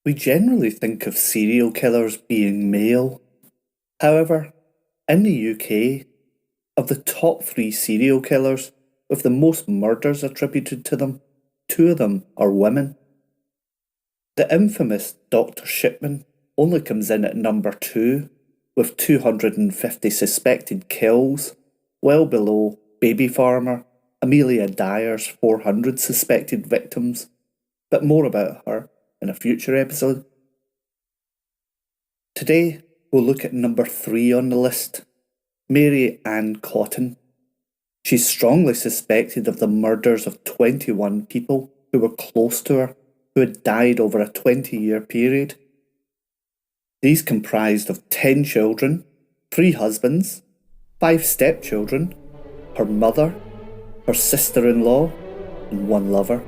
We generally think of serial killers being male. However, in the UK, of the top three serial killers with the most murders attributed to them, two of them are women. The infamous Dr. Shipman only comes in at number two, with 250 suspected kills, well below baby farmer Amelia Dyer's 400 suspected victims, but more about her in a future episode. Today, we'll look at number three on the list, Mary Ann Cotton. She's strongly suspected of the murders of 21 people who were close to her, who had died over a 20-year period. These comprised of 10 children, 3 husbands, 5 stepchildren, her mother, her sister-in-law, and 1 lover.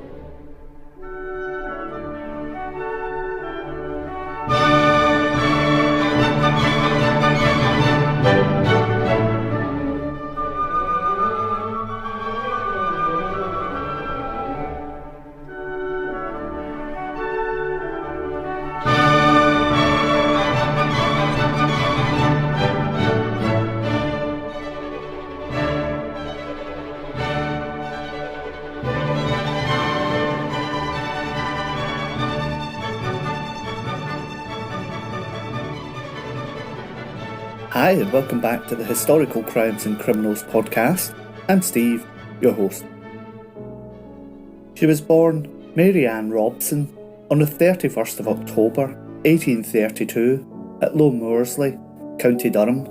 Hi, and welcome back to the Historical Crimes and Criminals podcast. I'm Steve, your host. She was born Mary Ann Robson on the 31st of October 1832 at Low Moorsley, County Durham.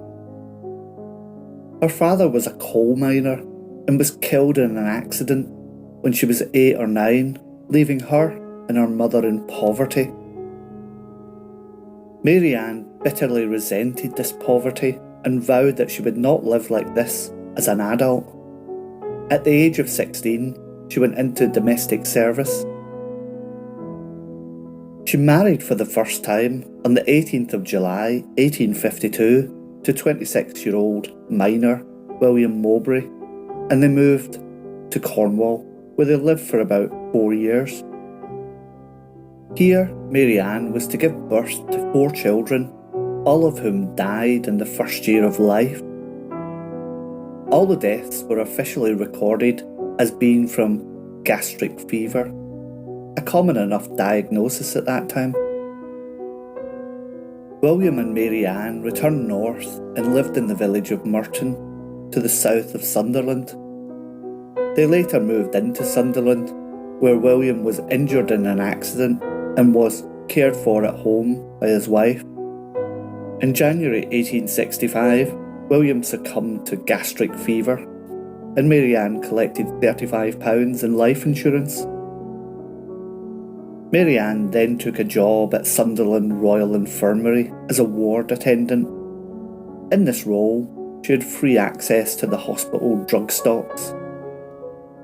Her father was a coal miner and was killed in an accident when she was 8 or 9, leaving her and her mother in poverty. Mary Ann bitterly resented this poverty and vowed that she would not live like this as an adult. At the age of 16, she went into domestic service. She married for the first time on the 18th of July 1852 to 26-year-old miner William Mowbray, and they moved to Cornwall, where they lived for about 4 years. Here, Mary Ann was to give birth to 4 children, all of whom died in the first year of life. All the deaths were officially recorded as being from gastric fever, a common enough diagnosis at that time. William and Mary Ann returned north and lived in the village of Merton, to the south of Sunderland. They later moved into Sunderland, where William was injured in an accident and was cared for at home by his wife. In January 1865, William succumbed to gastric fever, and Mary Ann collected £35 in life insurance. Mary Ann then took a job at Sunderland Royal Infirmary as a ward attendant. In this role, she had free access to the hospital drug stocks.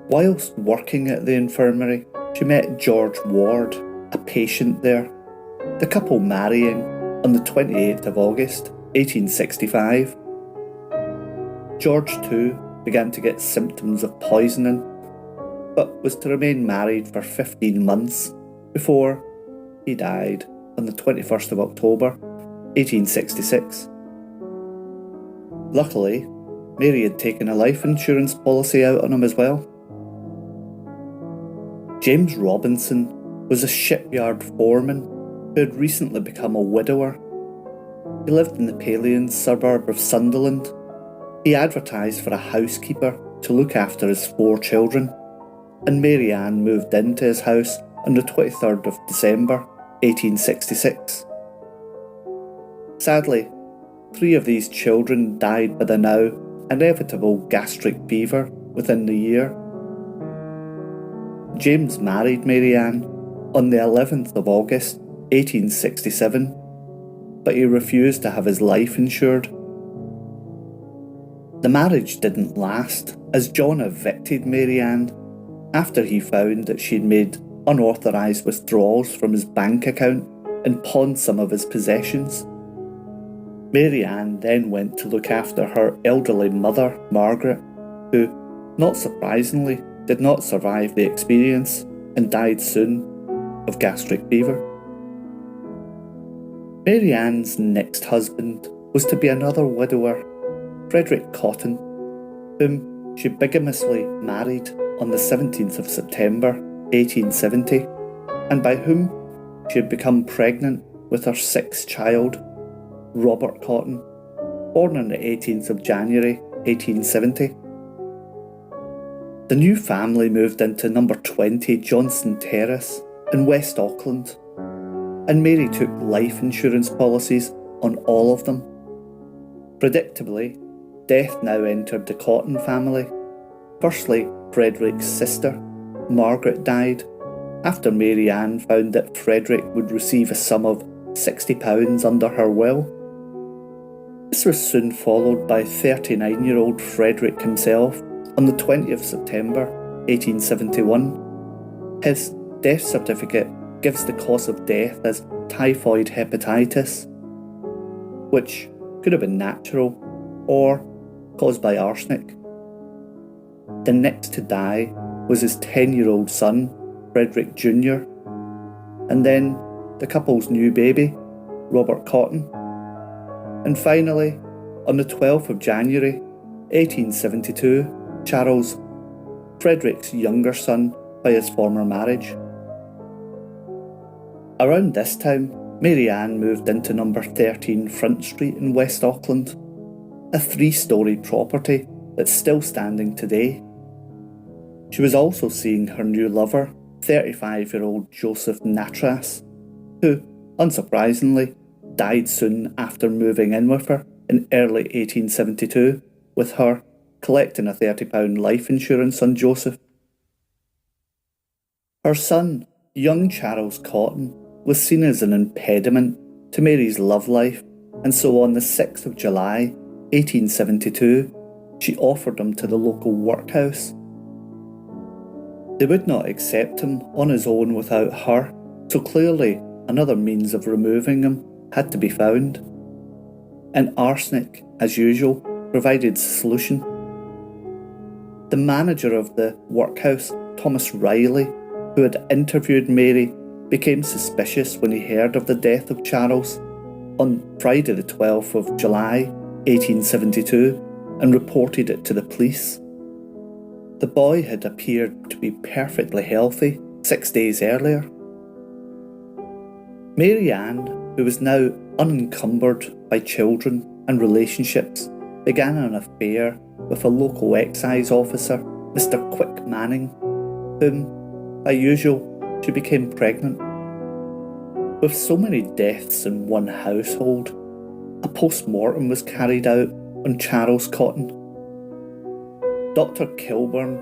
Whilst working at the infirmary, she met George Ward, a patient there, the couple marrying on the 28th of August 1865. George too began to get symptoms of poisoning, but was to remain married for 15 months before he died on the 21st of October 1866. Luckily, Mary had taken a life insurance policy out on him as well. James Robinson was a shipyard foreman who had recently become a widower. He lived in the Palian suburb of Sunderland. He advertised for a housekeeper to look after his 4 children, and Mary Ann moved into his house on the 23rd of December 1866. Sadly, 3 of these children died by the now inevitable gastric fever within the year. James married Mary Ann on the 11th of August 1867, but he refused to have his life insured. The marriage didn't last, as John evicted Mary Ann after he found that she'd made unauthorised withdrawals from his bank account and pawned some of his possessions. Mary Ann then went to look after her elderly mother, Margaret, who, not surprisingly, did not survive the experience and died soon of gastric fever. Mary Ann's next husband was to be another widower, Frederick Cotton, whom she bigamously married on the 17th of September 1870, and by whom she had become pregnant with her sixth child, Robert Cotton, born on the 18th of January 1870. The new family moved into number 20 Johnson Terrace in West Auckland, and Mary took life insurance policies on all of them. Predictably, death now entered the Cotton family. Firstly, Frederick's sister, Margaret, died after Mary Ann found that Frederick would receive a sum of £60 under her will. This was soon followed by 39-year-old Frederick himself on the 20th of September 1871. His death certificate gives the cause of death as typhoid hepatitis, which could have been natural or caused by arsenic. The next to die was his 10-year-old son, Frederick Jr., and then the couple's new baby, Robert Cotton. And finally, on the 12th of January 1872, Charles, Frederick's younger son by his former marriage. Around this time, Mary Ann moved into number 13 Front Street in West Auckland, a 3-storey property that's still standing today. She was also seeing her new lover, 35-year-old Joseph Nattrass, who, unsurprisingly, died soon after moving in with her in early 1872, with her collecting a £30 life insurance on Joseph. Her son, young Charles Cotton, was seen as an impediment to Mary's love life, and so on the 6th of July 1872, she offered him to the local workhouse. They would not accept him on his own without her, so clearly another means of removing him had to be found. And arsenic, as usual, provided the solution. The manager of the workhouse, Thomas Riley, who had interviewed Mary, became suspicious when he heard of the death of Charles on Friday the 12th of July 1872 and reported it to the police. The boy had appeared to be perfectly healthy 6 days earlier. Mary Ann, who was now unencumbered by children and relationships, began an affair with a local excise officer, Mr. Quick Manning, whom, by usual, she became pregnant. With so many deaths in one household, a post-mortem was carried out on Charles Cotton. Dr. Kilburn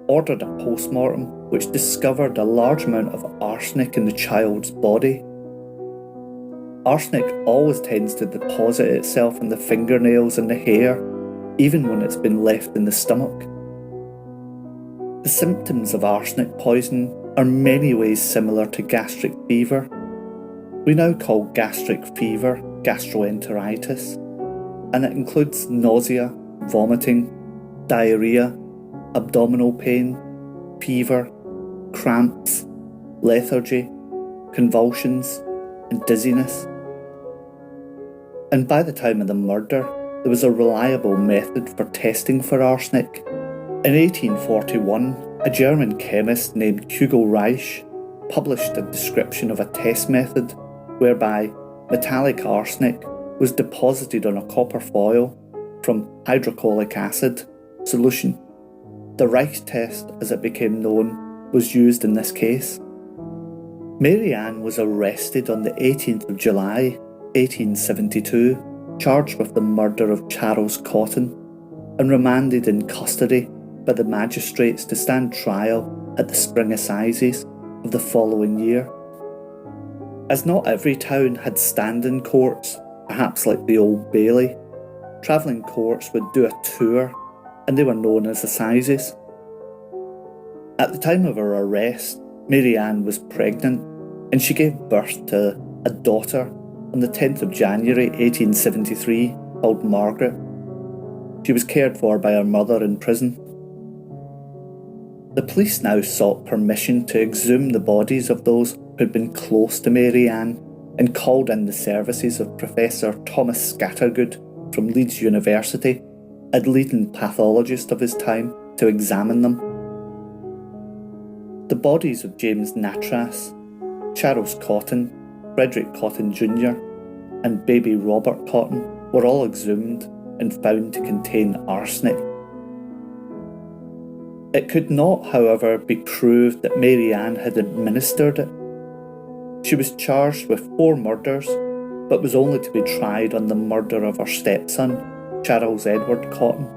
ordered a post-mortem which discovered a large amount of arsenic in the child's body. Arsenic always tends to deposit itself in the fingernails and the hair, even when it's been left in the stomach. The symptoms of arsenic poisoning are in many ways similar to gastric fever. We now call gastric fever gastroenteritis, and it includes nausea, vomiting, diarrhea, abdominal pain, fever, cramps, lethargy, convulsions, and dizziness. And by the time of the murder, there was a reliable method for testing for arsenic. In 1841, a German chemist named Hugo Reich published a description of a test method whereby metallic arsenic was deposited on a copper foil from hydrochloric acid solution. The Reich test, as it became known, was used in this case. Mary Ann was arrested on the 18th of July 1872, charged with the murder of Charles Cotton, and remanded in custody by the magistrates to stand trial at the Spring Assizes of the following year. As not every town had standing courts, perhaps like the Old Bailey, travelling courts would do a tour, and they were known as assizes. At the time of her arrest, Mary Ann was pregnant, and she gave birth to a daughter on the 10th of January 1873 called Margaret. She was cared for by her mother in prison. The police now sought permission to exhume the bodies of those who had been close to Mary Ann and called in the services of Professor Thomas Scattergood from Leeds University, a leading pathologist of his time, to examine them. The bodies of James Nattrass, Charles Cotton, Frederick Cotton Jr. and baby Robert Cotton were all exhumed and found to contain arsenic. It could not, however, be proved that Mary Ann had administered it. She was charged with 4 murders, but was only to be tried on the murder of her stepson, Charles Edward Cotton.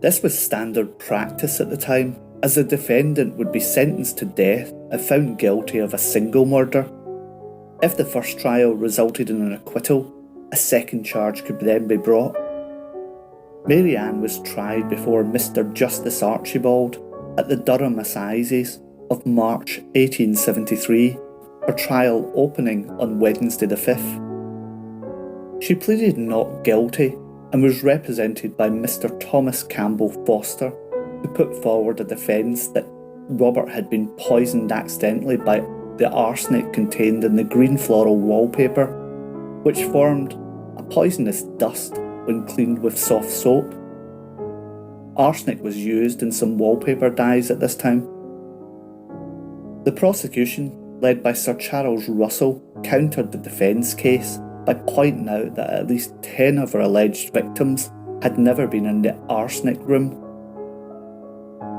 This was standard practice at the time, as the defendant would be sentenced to death if found guilty of a single murder. If the first trial resulted in an acquittal, a second charge could then be brought. Mary Ann was tried before Mr. Justice Archibald at the Durham Assizes of March 1873, her trial opening on Wednesday the 5th. She pleaded not guilty and was represented by Mr. Thomas Campbell Foster, who put forward a defence that Robert had been poisoned accidentally by the arsenic contained in the green floral wallpaper, which formed a poisonous dust when cleaned with soft soap. Arsenic was used in some wallpaper dyes at this time. The prosecution, led by Sir Charles Russell, countered the defence case by pointing out that at least 10 of her alleged victims had never been in the arsenic room.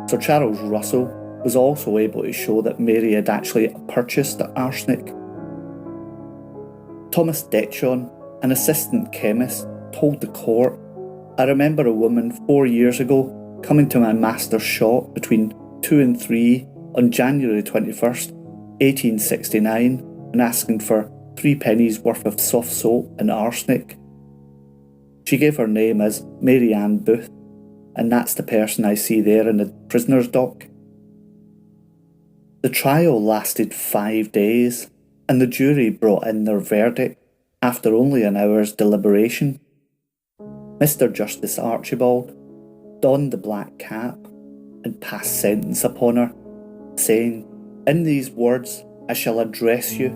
Sir Charles Russell was also able to show that Mary had actually purchased the arsenic. Thomas Detchon, an assistant chemist, told the court, "I remember a woman 4 years ago coming to my master's shop between 2 and 3 on January 21st, 1869, and asking for 3 pennies worth of soft soap and arsenic. She gave her name as Mary Ann Booth, and that's the person I see there in the prisoner's dock." The trial lasted 5 days, and the jury brought in their verdict after only an hour's deliberation. Mr. Justice Archibald donned the black cap and passed sentence upon her, saying, "In these words I shall address you.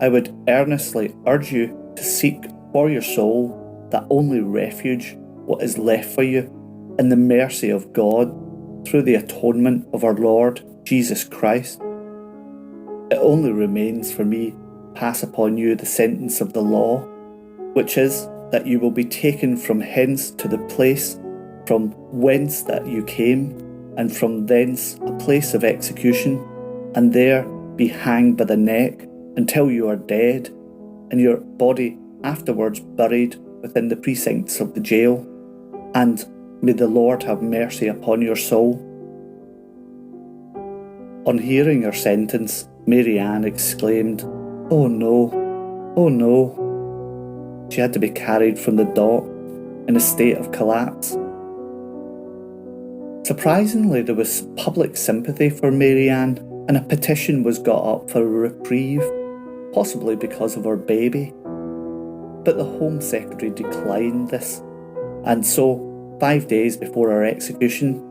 I would earnestly urge you to seek for your soul that only refuge what is left for you in the mercy of God through the atonement of our Lord Jesus Christ. It only remains for me to pass upon you the sentence of the law, which is that you will be taken from hence to the place from whence that you came, and from thence a place of execution, and there be hanged by the neck until you are dead, and your body afterwards buried within the precincts of the jail, and may the Lord have mercy upon your soul." On hearing her sentence, Mary Ann exclaimed, "Oh no, oh no." She had to be carried from the dock in a state of collapse. Surprisingly, there was public sympathy for Mary Ann, and a petition was got up for a reprieve, possibly because of her baby. But the Home Secretary declined this, and so, 5 days before her execution,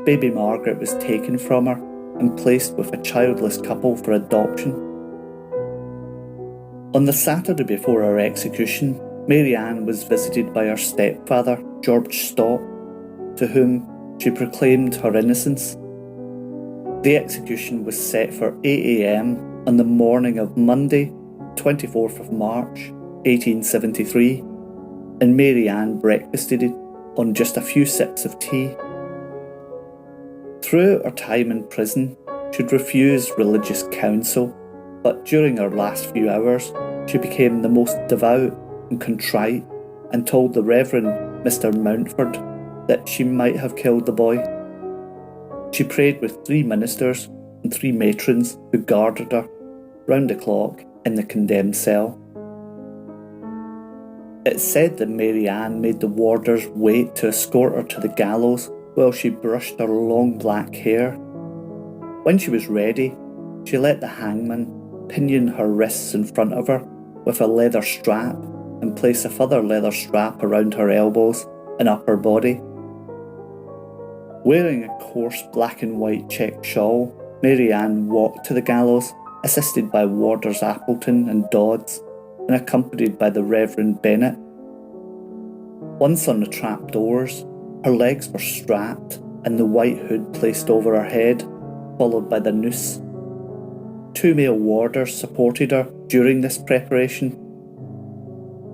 baby Margaret was taken from her and placed with a childless couple for adoption. On the Saturday before her execution, Mary Ann was visited by her stepfather, George Stott, to whom she proclaimed her innocence. The execution was set for 8 a.m. on the morning of Monday, 24th of March, 1873, and Mary Ann breakfasted on just a few sips of tea. Throughout her time in prison, she'd refused religious counsel, but during her last few hours, she became the most devout and contrite, and told the Reverend Mr. Mountford that she might have killed the boy. She prayed with 3 ministers and 3 matrons who guarded her round the clock in the condemned cell. It's said that Mary Ann made the warders wait to escort her to the gallows while she brushed her long black hair. When she was ready, she let the hangman pinion her wrists in front of her with a leather strap and place a further leather strap around her elbows and upper body. Wearing a coarse black and white check shawl, Mary Ann walked to the gallows assisted by warders Appleton and Dodds, and accompanied by the Reverend Bennett. Once on the trapdoors, her legs were strapped and the white hood placed over her head, followed by the noose. 2 male warders supported her during this preparation.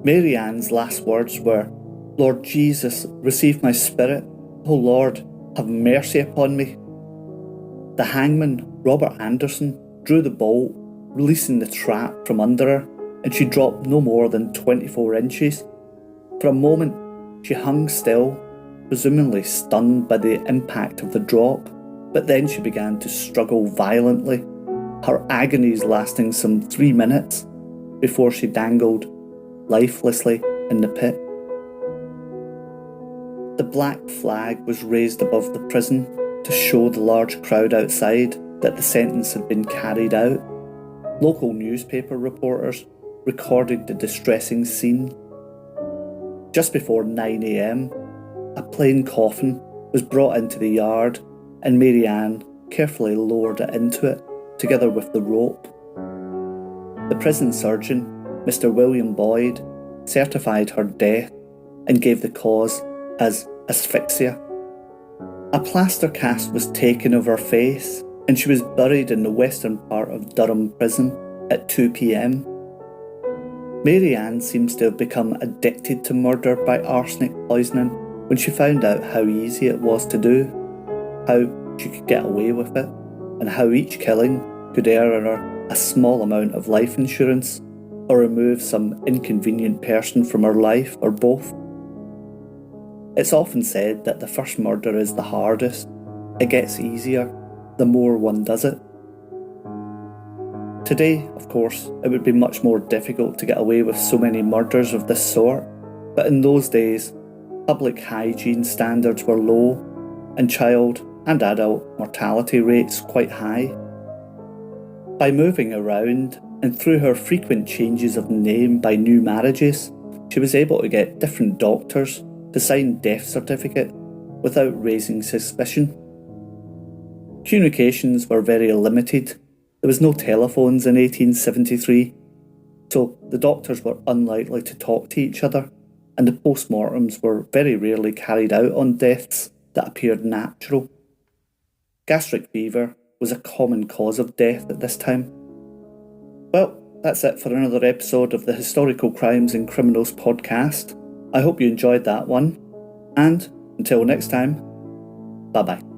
Mary Ann's last words were, "Lord Jesus, receive my spirit. O Lord, have mercy upon me." The hangman, Robert Anderson, drew the bolt, releasing the trap from under her, and she dropped no more than 24 inches. For a moment, she hung still, presumably stunned by the impact of the drop, but then she began to struggle violently, her agonies lasting some 3 minutes before she dangled lifelessly in the pit. The black flag was raised above the prison to show the large crowd outside that the sentence had been carried out. Local newspaper reporters recorded the distressing scene. Just before 9 a.m, a plain coffin was brought into the yard and Mary Ann carefully lowered it into it, together with the rope. The prison surgeon, Mr. William Boyd, certified her death and gave the cause as asphyxia. A plaster cast was taken of her face and she was buried in the western part of Durham prison at 2 p.m. Mary Ann seems to have become addicted to murder by arsenic poisoning when she found out how easy it was to do, how she could get away with it, and how each killing could earn her a small amount of life insurance or remove some inconvenient person from her life, or both. It's often said that the first murder is the hardest. It gets easier the more one does it. Today, of course, it would be much more difficult to get away with so many murders of this sort, but in those days, public hygiene standards were low and child and adult mortality rates quite high. By moving around and through her frequent changes of name by new marriages, she was able to get different doctors to sign death certificate without raising suspicion. Communications were very limited. There was no telephones in 1873, so the doctors were unlikely to talk to each other, and the postmortems were very rarely carried out on deaths that appeared natural. Gastric fever was a common cause of death at this time. Well, that's it for another episode of the Historical Crimes and Criminals podcast. I hope you enjoyed that one, and until next time, bye bye.